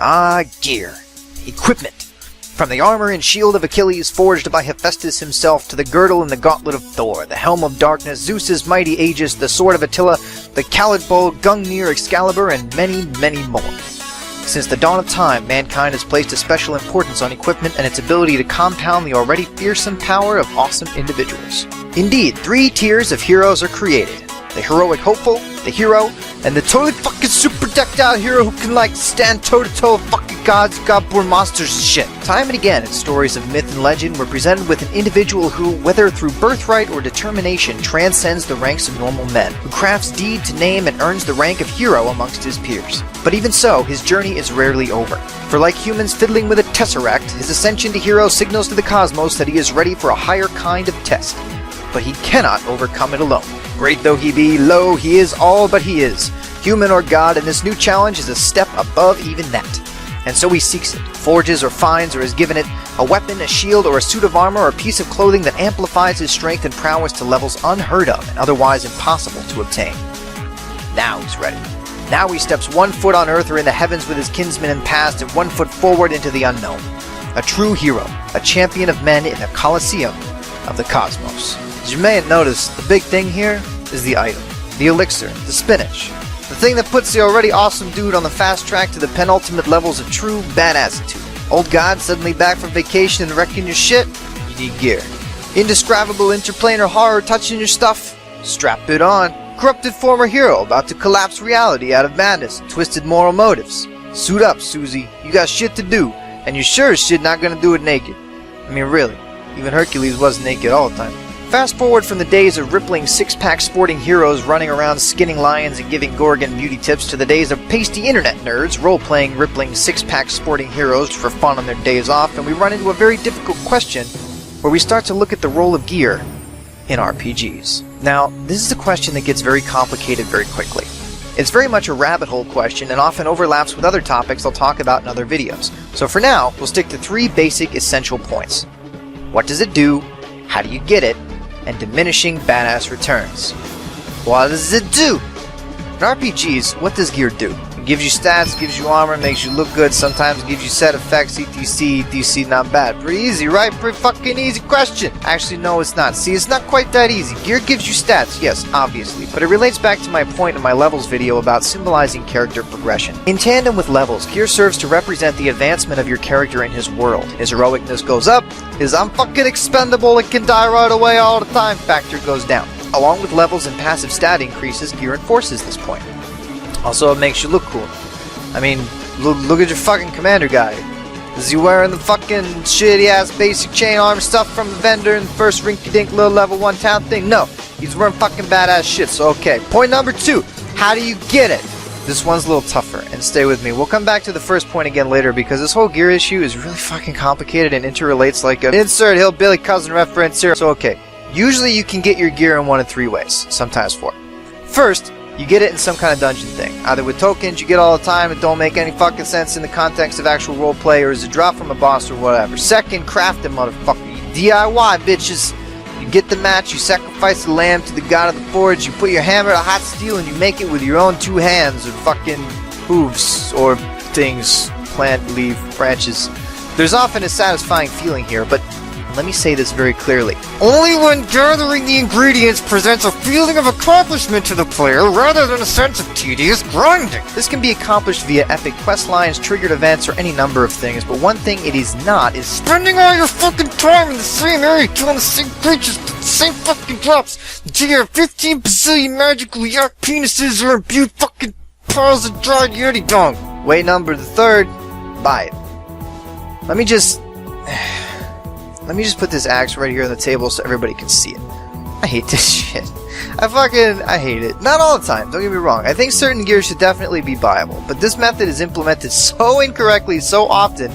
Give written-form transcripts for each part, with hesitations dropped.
Ah, gear. Equipment. From the armor and shield of Achilles forged by Hephaestus himself to the girdle and the gauntlet of Thor, the helm of darkness, Zeus's mighty Aegis, the sword of Attila, the Calid bow, Gungnir, Excalibur, and many, many more. Since the dawn of time, mankind has placed a special importance on equipment and its ability to compound the already fearsome power of awesome individuals. Indeed, 3 tiers of heroes are created. The heroic hopeful, the hero, and the totally fucking super decked out hero who can stand toe to toe with fucking gods, god-born monsters and shit. Time and again in stories of myth and legend we're presented with an individual who, whether through birthright or determination, transcends the ranks of normal men, who crafts deed to name and earns the rank of hero amongst his peers. But even so, his journey is rarely over. For like humans fiddling with a tesseract, his ascension to hero signals to the cosmos that he is ready for a higher kind of test. But he cannot overcome it alone. Great though he be, lo, he is all but he is. Human or god, and this new challenge is a step above even that. And so he seeks it, forges or finds or is given it a weapon, a shield, or a suit of armor, or a piece of clothing that amplifies his strength and prowess to levels unheard of and otherwise impossible to obtain. Now he's ready. Now he steps 1 foot on earth or in the heavens with his kinsmen in past and 1 foot forward into the unknown. A true hero, a champion of men in the Colosseum of the cosmos. As you may have noticed, the big thing here is the item, the elixir, the spinach. The thing that puts the already awesome dude on the fast track to the penultimate levels of true badassitude. Old god suddenly back from vacation and wrecking your shit? You need gear. Indescribable interplanar horror touching your stuff? Strap it on. Corrupted former hero about to collapse reality out of madness and twisted moral motives? Suit up, Susie. You got shit to do, and you're sure as shit not gonna do it naked. I mean, really. Even Hercules wasn't naked all the time. Fast forward from the days of rippling six-pack sporting heroes running around skinning lions and giving Gorgon beauty tips to the days of pasty internet nerds role-playing rippling six-pack sporting heroes for fun on their days off, and we run into a very difficult question where we start to look at the role of gear in RPGs. Now, this is a question that gets very complicated very quickly. It's very much a rabbit hole question and often overlaps with other topics I'll talk about in other videos. So for now, we'll stick to 3 basic essential points. What does it do? How do you get it? And diminishing badass returns. What does it do? In RPGs, what does gear do? It gives you stats, gives you armor, makes you look good, sometimes gives you set effects, etc, not bad. Pretty easy, right? Pretty fucking easy question. Actually, no, it's not. See, it's not quite that easy. Gear gives you stats, yes, obviously, but it relates back to my point in my levels video about symbolizing character progression. In tandem with levels, gear serves to represent the advancement of your character in his world. His heroicness goes up, his I'm fucking expendable and can die right away all the time factor goes down. Along with levels and passive stat increases, gear enforces this point. Also, it makes you look cool. I mean, look at your fucking commander guy. Is he wearing the fucking shitty-ass basic chain armor stuff from the vendor in the first rinky-dink little level 1 town thing? No, he's wearing fucking badass shit, so okay. Point number 2, how do you get it? This one's a little tougher, and stay with me. We'll come back to the first point again later because this whole gear issue is really fucking complicated and interrelates like an insert hillbilly cousin reference here. So okay, usually you can get your gear in 1 of 3 ways, sometimes 4. First, you get it in some kind of dungeon thing. Either with tokens you get all the time that don't make any fucking sense in the context of actual roleplay, or as a drop from a boss or whatever. Second, craft it, motherfucker. You DIY, bitches. You get the match, you sacrifice the lamb to the god of the forge, you put your hammer to hot steel, and you make it with your own 2 hands, or fucking hooves, or things, plant, leaf, branches. There's often a satisfying feeling here, but let me say this very clearly. Only when gathering the ingredients presents a feeling of accomplishment to the player rather than a sense of tedious grinding. This can be accomplished via epic quest lines, triggered events, or any number of things, but one thing it is not is spending all your fucking time in the same area killing the same creatures with the same fucking drops until you have 15 bazillion magical yak penises or imbued fucking piles of dried yeti dung. Way number the 3rd, buy it. Let me just put this axe right here on the table so everybody can see it. I hate this shit. I hate it. Not all the time, don't get me wrong. I think certain gear should definitely be buyable, but this method is implemented so incorrectly so often,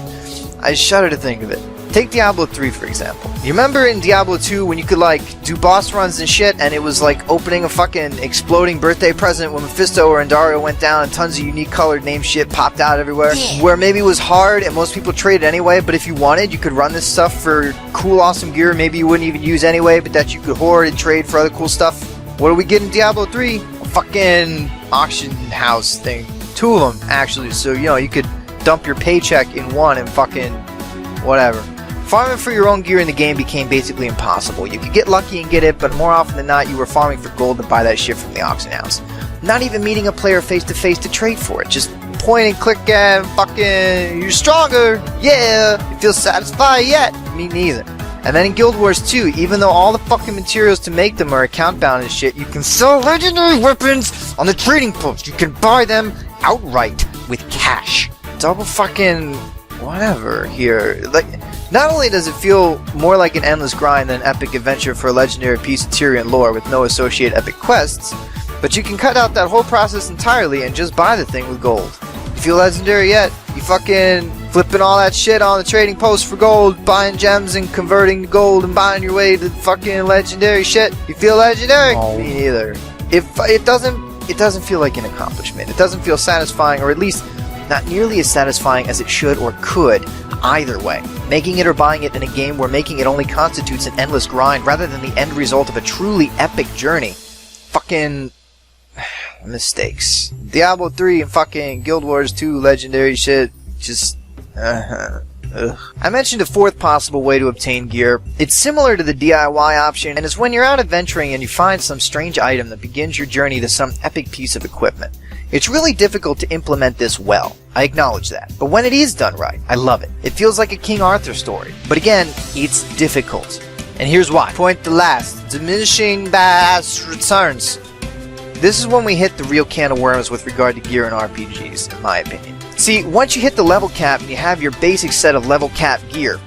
I shudder to think of it. Take Diablo 3 for example. You remember in Diablo 2 when you could do boss runs and shit, and it was like opening a fucking exploding birthday present when Mephisto or Andario went down and tons of unique colored name shit popped out everywhere? Yeah. Where maybe it was hard and most people traded anyway, but if you wanted, you could run this stuff for cool, awesome gear maybe you wouldn't even use anyway, but that you could hoard and trade for other cool stuff. What do we get in Diablo 3? A fucking auction house thing. 2 of them, actually, so you could dump your paycheck in one and fucking whatever. Farming for your own gear in the game became basically impossible. You could get lucky and get it, but more often than not, you were farming for gold to buy that shit from the auction house. Not even meeting a player face to face to trade for it. Just point and click and fucking, you're stronger. Yeah, you feel satisfied yet? Me neither. And then in Guild Wars 2, even though all the fucking materials to make them are account bound and shit, you can sell legendary weapons on the trading post. You can buy them outright with cash. Double fucking whatever here. Like, not only does it feel more like an endless grind than an epic adventure for a legendary piece of Tyrian lore with no associated epic quests, but you can cut out that whole process entirely and just buy the thing with gold. You feel legendary yet? You fucking flipping all that shit on the trading post for gold, buying gems and converting to gold and buying your way to fucking legendary shit. You feel legendary? No. Me neither. It doesn't feel like an accomplishment. It doesn't feel satisfying, or at least not nearly as satisfying as it should or could either way. Making it or buying it in a game where making it only constitutes an endless grind rather than the end result of a truly epic journey. Fucking mistakes. Diablo 3 and fucking Guild Wars 2 legendary shit, just I mentioned a fourth possible way to obtain gear. It's similar to the DIY option, and it's when you're out adventuring and you find some strange item that begins your journey to some epic piece of equipment. It's really difficult to implement this well, I acknowledge that, but when it is done right, I love it. It feels like a King Arthur story, but again, it's difficult. And here's why. Point the last, diminishing badass returns. This is when we hit the real can of worms with regard to gear in RPGs, in my opinion. See, once you hit the level cap and you have your basic set of level cap gear,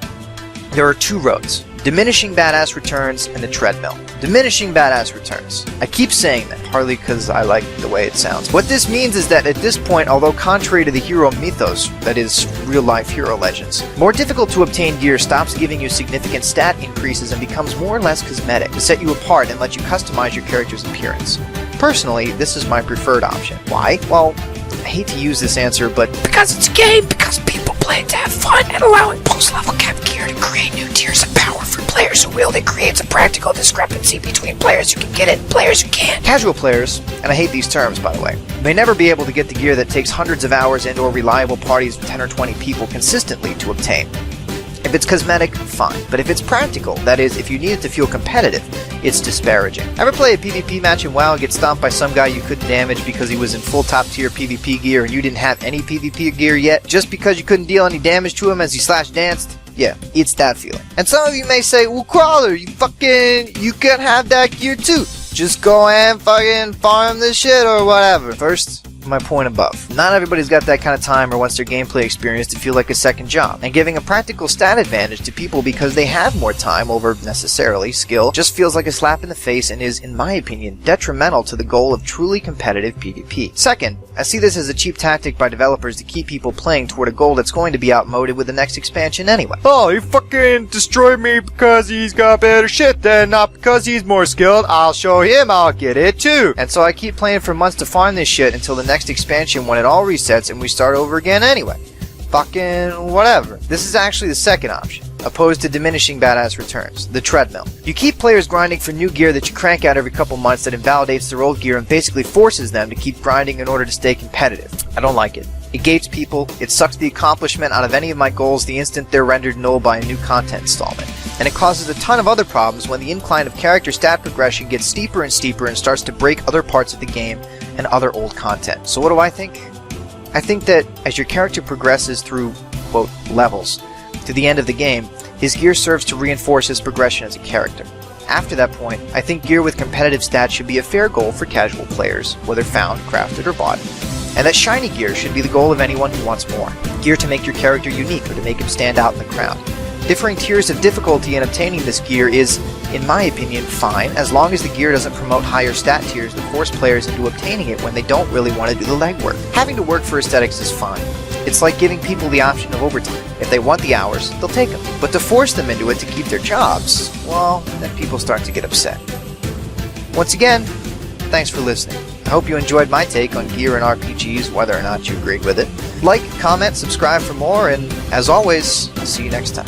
there are two roads. Diminishing badass returns and the treadmill. Diminishing badass returns. I keep saying that, partly because I like the way it sounds. What this means is that at this point, although contrary to the hero mythos, that is, real-life hero legends, more difficult to obtain gear stops giving you significant stat increases and becomes more or less cosmetic to set you apart and let you customize your character's appearance. Personally, this is my preferred option. Why? Well, I hate to use this answer, but because it's a game, because people play it to have fun, and allowing post-level cap gear to create new tiers of power for players who wield it creates a practical discrepancy between players who can get it and players who can't. Casual players, and I hate these terms by the way, may never be able to get the gear that takes hundreds of hours and or reliable parties of 10 or 20 people consistently to obtain. If it's cosmetic, fine. But if it's practical, that is, if you need it to feel competitive, it's disparaging. Ever play a PvP match in WoW and get stomped by some guy you couldn't damage because he was in full top tier PvP gear and you didn't have any PvP gear yet, just because you couldn't deal any damage to him as he slash danced? Yeah, it's that feeling. And some of you may say, well, Crawler, you can have that gear too. Just go and fucking farm this shit or whatever. First, my point above. Not everybody's got that kind of time or wants their gameplay experience to feel like a second job, and giving a practical stat advantage to people because they have more time over necessarily skill just feels like a slap in the face and is, in my opinion, detrimental to the goal of truly competitive PvP. Second, I see this as a cheap tactic by developers to keep people playing toward a goal that's going to be outmoded with the next expansion anyway. Oh, he fucking destroyed me because he's got better shit then, not because he's more skilled. I'll show him I'll get it too. And so I keep playing for months to farm this shit until the next expansion when it all resets and we start over again anyway. Fucking whatever. This is actually the second option, opposed to diminishing badass returns, the treadmill. You keep players grinding for new gear that you crank out every couple months that invalidates their old gear and basically forces them to keep grinding in order to stay competitive. I don't like it. It gates people, it sucks the accomplishment out of any of my goals the instant they're rendered null by a new content installment. And it causes a ton of other problems when the incline of character stat progression gets steeper and steeper and starts to break other parts of the game and other old content. So what do I think? I think that as your character progresses through, quote, levels, to the end of the game, his gear serves to reinforce his progression as a character. After that point, I think gear with competitive stats should be a fair goal for casual players, whether found, crafted, or bought, and that shiny gear should be the goal of anyone who wants more. Gear to make your character unique or to make him stand out in the crowd. Differing tiers of difficulty in obtaining this gear is, in my opinion, fine, as long as the gear doesn't promote higher stat tiers that force players into obtaining it when they don't really want to do the legwork. Having to work for aesthetics is fine. It's like giving people the option of overtime. If they want the hours, they'll take them. But to force them into it to keep their jobs, well, then people start to get upset. Once again, thanks for listening. I hope you enjoyed my take on gear and RPGs, whether or not you agreed with it. Like, comment, subscribe for more, and as always, I'll see you next time.